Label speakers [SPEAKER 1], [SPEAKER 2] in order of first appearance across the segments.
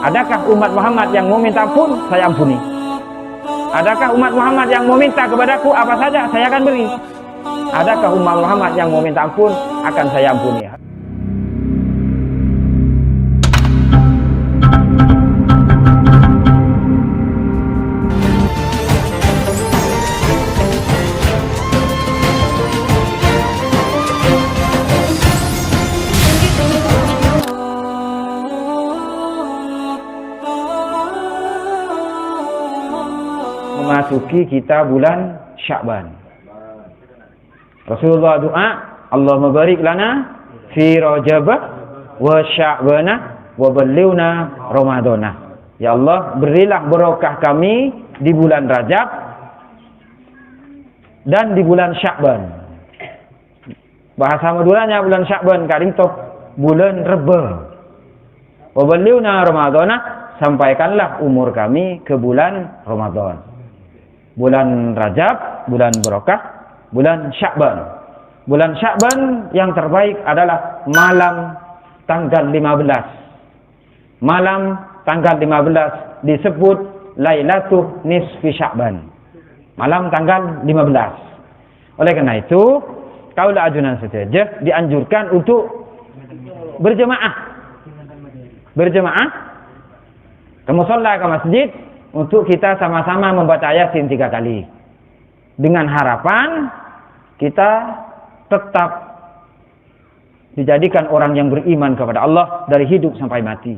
[SPEAKER 1] Adakah umat Muhammad yang mau minta ampun? Saya ampuni. Adakah umat Muhammad yang mau minta kepadaku apa saja? Saya akan beri. Adakah umat Muhammad yang mau minta ampun? Akan saya ampuni. Memasuki kita bulan Sya'ban. Rasulullah doa, Allahumma barik lana fi Rajab wa Sya'ban wa ballighna Ramadana. Ya Allah, berilah berkah kami di bulan Rajab dan di bulan Sya'ban. Bahasa Maduranya bulan Sya'ban karingtoh bulan Reba. Wa ballighna Ramadana, sampaikanlah umur kami ke bulan Ramadan. Bulan Rajab, bulan Barokah, bulan Sya'ban. Bulan Sya'ban yang terbaik adalah malam tanggal 15. Malam tanggal 15 disebut Lailatul Nisfi Sya'ban. Malam tanggal 15. Oleh karena itu, kaula ajunan sejajar dianjurkan untuk berjemaah. Berjemaah ke musholla, ke masjid, untuk kita sama-sama membaca Yasin 3 kali. Dengan harapan kita tetap dijadikan orang yang beriman kepada Allah dari hidup sampai mati.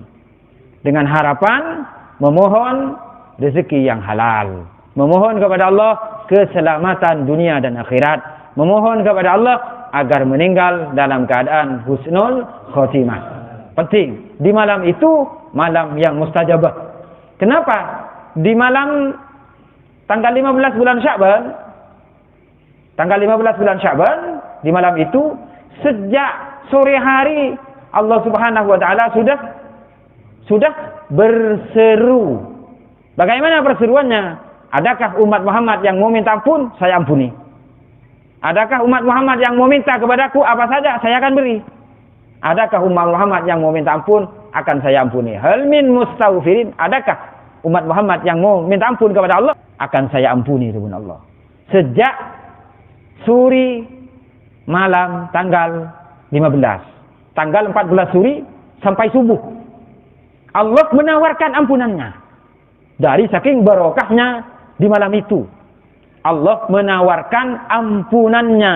[SPEAKER 1] Dengan harapan memohon rezeki yang halal. Memohon kepada Allah keselamatan dunia dan akhirat. Memohon kepada Allah agar meninggal dalam keadaan husnul khotimah. Penting. Di malam itu malam yang mustajabah. Kenapa? Di malam tanggal 15 bulan Sya'ban, tanggal 15 bulan Sya'ban, di malam itu sejak sore hari Allah Subhanahu wa taala sudah berseru. Bagaimana perseruannya? Adakah umat Muhammad yang mau minta ampun? Saya ampuni. Adakah umat Muhammad yang mau minta kepadaku apa saja? Saya akan beri. Adakah umat Muhammad yang mau minta ampun? Akan saya ampuni. Hal min mustaghfirin? Adakah umat Muhammad yang mau minta ampun kepada Allah? Akan saya ampuni dengan Allah. Sejak suri malam tanggal 15, tanggal 14 suri sampai subuh, Allah menawarkan ampunannya. Dari saking barokahnya di malam itu, Allah menawarkan ampunannya.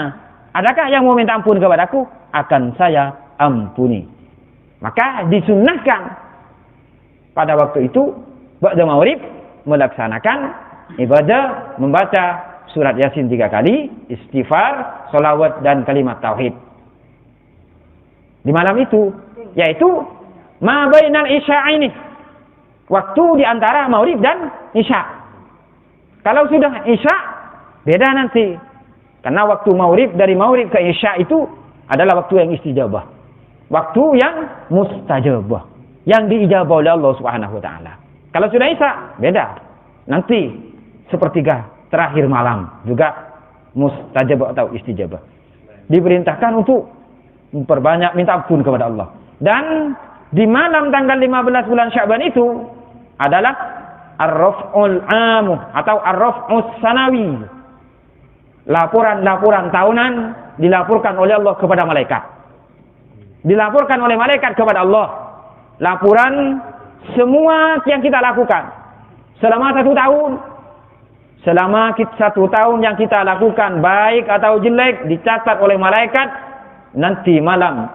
[SPEAKER 1] Adakah yang mau minta ampun kepadaku? Akan saya ampuni. Maka disunnahkan pada waktu itu ba'da maghrib melaksanakan ibadah membaca surat Yasin 3 kali, istighfar, salawat dan kalimat tauhid. Di malam itu, yaitu ma bainal isya'aini, waktu di antara maghrib dan isya. Kalau sudah isya, beda nanti. Karena waktu maghrib, dari maghrib ke isya itu adalah waktu yang istijabah. Waktu yang mustajabah, yang diijabah oleh Allah Subhanahu wa taala. Kalau sudah isya, beda. Nanti sepertiga terakhir malam juga mustajabah atau istijabah. Diperintahkan untuk memperbanyak minta ampun kepada Allah. Dan di malam tanggal 15 bulan Sya'ban itu adalah ar-raf'ul amu atau ar-raf'us sanawi. Laporan-laporan tahunan dilaporkan oleh Allah kepada malaikat. Dilaporkan oleh malaikat kepada Allah. Laporan semua yang kita lakukan selama 1 tahun, selama 1 tahun yang kita lakukan baik atau jelek dicatat oleh malaikat. Nanti malam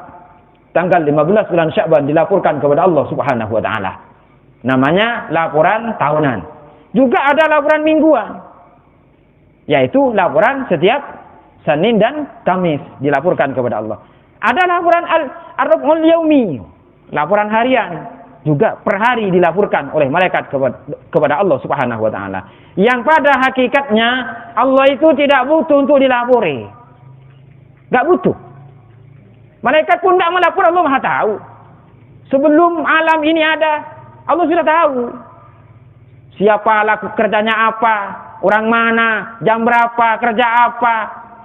[SPEAKER 1] tanggal 15 bulan Sya'ban dilaporkan kepada Allah Subhanahu wa taala. Namanya laporan tahunan. Juga ada laporan mingguan, yaitu laporan setiap Senin dan Kamis dilaporkan kepada Allah. Ada laporan ar-raf'ul yaumi, laporan harian. Juga per hari dilaporkan oleh malaikat kepada Allah Subhanahu wa taala. Yang pada hakikatnya Allah itu tidak butuh untuk dilapori. Enggak butuh. Malaikat pun tidak melapor, Allah Maha tahu. Sebelum alam ini ada, Allah sudah tahu. Siapa laku kerjanya apa, orang mana, jam berapa, kerja apa,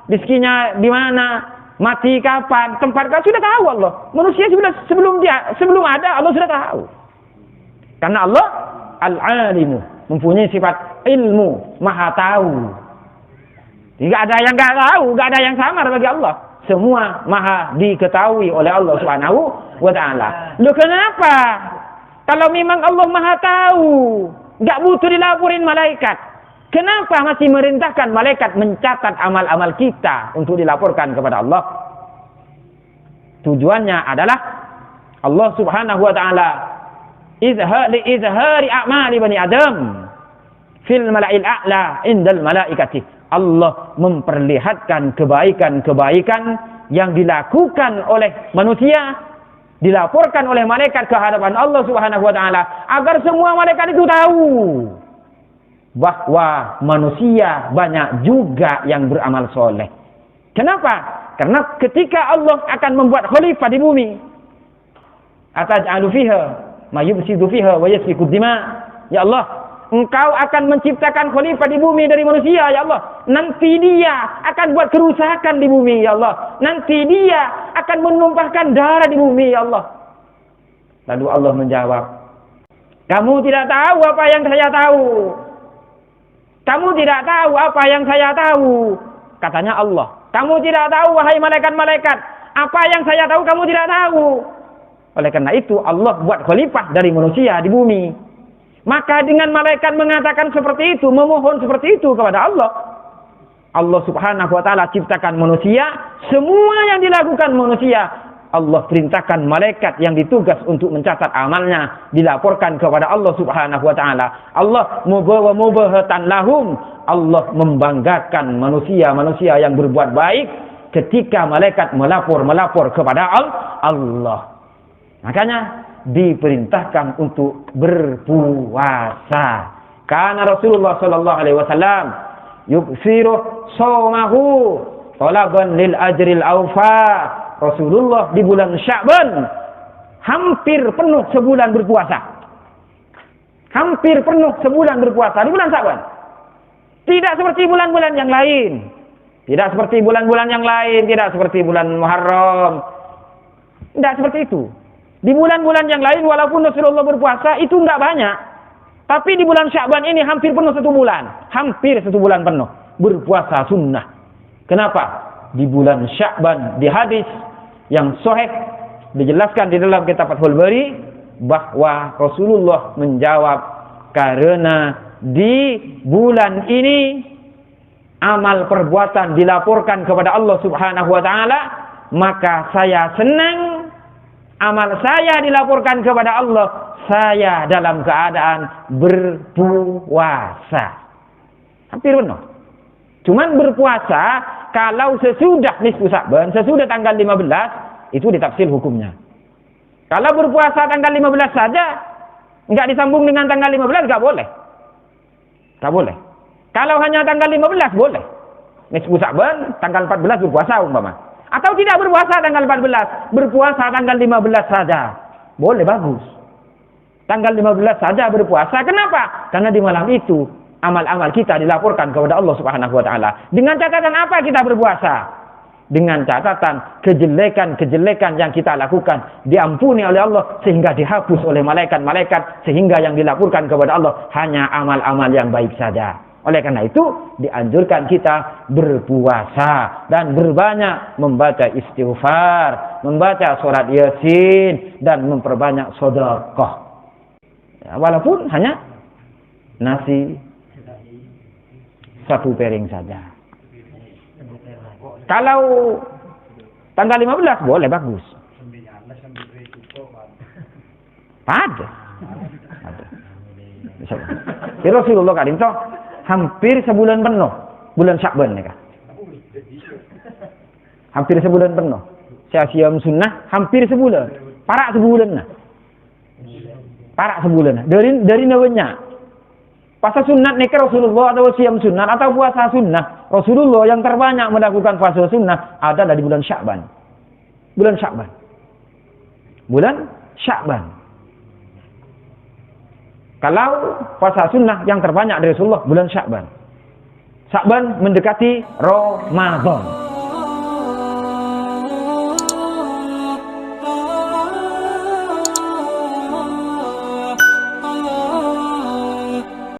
[SPEAKER 1] rezekinya di mana, mati kapan, tempat sudah tahu Allah. Manusia sebelum ada Allah sudah tahu. Karena Allah al-alimu, mempunyai sifat ilmu, maha tahu. Tidak ada yang nggak tahu, nggak ada yang samar bagi Allah. Semua maha diketahui oleh Allah Subhanahu wa Ta'ala. Loh, kenapa? Kalau memang Allah maha tahu, nggak butuh dilaporin malaikat, kenapa masih merintahkan malaikat mencatat amal-amal kita untuk dilaporkan kepada Allah? Tujuannya adalah Allah Subhanahu wa Ta'ala izhari a'mali bani Adam fil mala'il a'la indal malaikati. Allah memperlihatkan kebaikan-kebaikan yang dilakukan oleh manusia, dilaporkan oleh malaikat ke hadapan Allah Subhanahu wa Ta'ala, agar semua malaikat itu tahu bahwa manusia banyak juga yang beramal soleh. Kenapa? Karena ketika Allah akan membuat khalifah di bumi, ataj'alu fiha ma yufsidu fiha wa yasfiku dima. Ya Allah, Engkau akan menciptakan khalifah di bumi dari manusia, ya Allah. Nanti dia akan buat kerusakan di bumi, ya Allah. Nanti dia akan menumpahkan darah di bumi, ya Allah. Lalu Allah menjawab, kamu tidak tahu apa yang saya tahu. Kamu tidak tahu apa yang saya tahu. Katanya Allah, kamu tidak tahu wahai malaikat-malaikat. Apa yang saya tahu kamu tidak tahu. Oleh karena itu Allah buat khalifah dari manusia di bumi. Maka dengan malaikat mengatakan seperti itu, memohon seperti itu kepada Allah, Allah Subhanahu wa Ta'ala ciptakan manusia. Semua yang dilakukan manusia, Allah perintahkan malaikat yang ditugas untuk mencatat amalnya, dilaporkan kepada Allah Subhanahu wa Ta'ala. Allah mubahatan lahum, Allah membanggakan manusia-manusia yang berbuat baik ketika malaikat melapor kepada Allah. Makanya diperintahkan untuk berpuasa. Karena Rasulullah sallallahu alaihi wasallam yuksiru shaumahu talaban lil ajril awfa. Rasulullah di bulan Sya'ban hampir penuh sebulan berpuasa. Hampir penuh sebulan berpuasa di bulan Sya'ban. Tidak seperti bulan-bulan yang lain. Tidak seperti bulan-bulan yang lain, tidak seperti bulan Muharram. Tidak seperti itu. Di bulan-bulan yang lain walaupun Rasulullah berpuasa itu enggak banyak. Tapi di bulan Sya'ban ini hampir penuh 1 bulan. Hampir 1 bulan penuh berpuasa sunnah. Kenapa? Di bulan Sya'ban, di hadis yang sahih dijelaskan di dalam kitab Fathul Bari bahwa Rasulullah menjawab, karena di bulan ini amal perbuatan dilaporkan kepada Allah Subhanahu wa Ta'ala, maka saya senang amal saya dilaporkan kepada Allah, saya dalam keadaan berpuasa. Hampir penuh. Cuman berpuasa kalau sesudah nisfu Sya'ban, sesudah tanggal 15, itu ditafsir hukumnya. Kalau berpuasa tanggal 15 saja, enggak disambung dengan tanggal 15, enggak boleh. Enggak boleh. Kalau hanya tanggal 15, boleh. Nisfu Sya'ban, tanggal 14 berpuasa umpama. Atau tidak berpuasa tanggal 14, berpuasa tanggal 15 saja. Boleh, bagus. Tanggal 15 saja berpuasa. Kenapa? Karena di malam itu amal-amal kita dilaporkan kepada Allah Subhanahu wa Ta'ala. Dengan catatan apa kita berpuasa? Dengan catatan kejelekan-kejelekan yang kita lakukan diampuni oleh Allah, sehingga dihapus oleh malaikat-malaikat, sehingga yang dilaporkan kepada Allah hanya amal-amal yang baik saja. Oleh karena itu dianjurkan kita berpuasa dan berbanyak membaca istighfar, membaca surat Yasin, dan memperbanyak sedekah. Ya, walaupun hanya nasi 1 piring saja. Kalau tanggal 15 boleh, bagus. Ada. Di Rasulullah karim toh hampir sebulan penuh bulan Sya'ban ya kan. Hampir sebulan penuh. Saya siam sunnah hampir sebulan. Parak sebulan nah. Parak sebulan. Dari nawanya. Puasa sunat nih Rasulullah atau siam sunat atau puasa sunnah. Rasulullah yang terbanyak melakukan puasa sunnah adalah di bulan Sya'ban. Bulan Sya'ban. Bulan Sya'ban. Kalau puasa sunnah yang terbanyak dari Rasulullah bulan Sya'ban. Sya'ban mendekati Ramadan.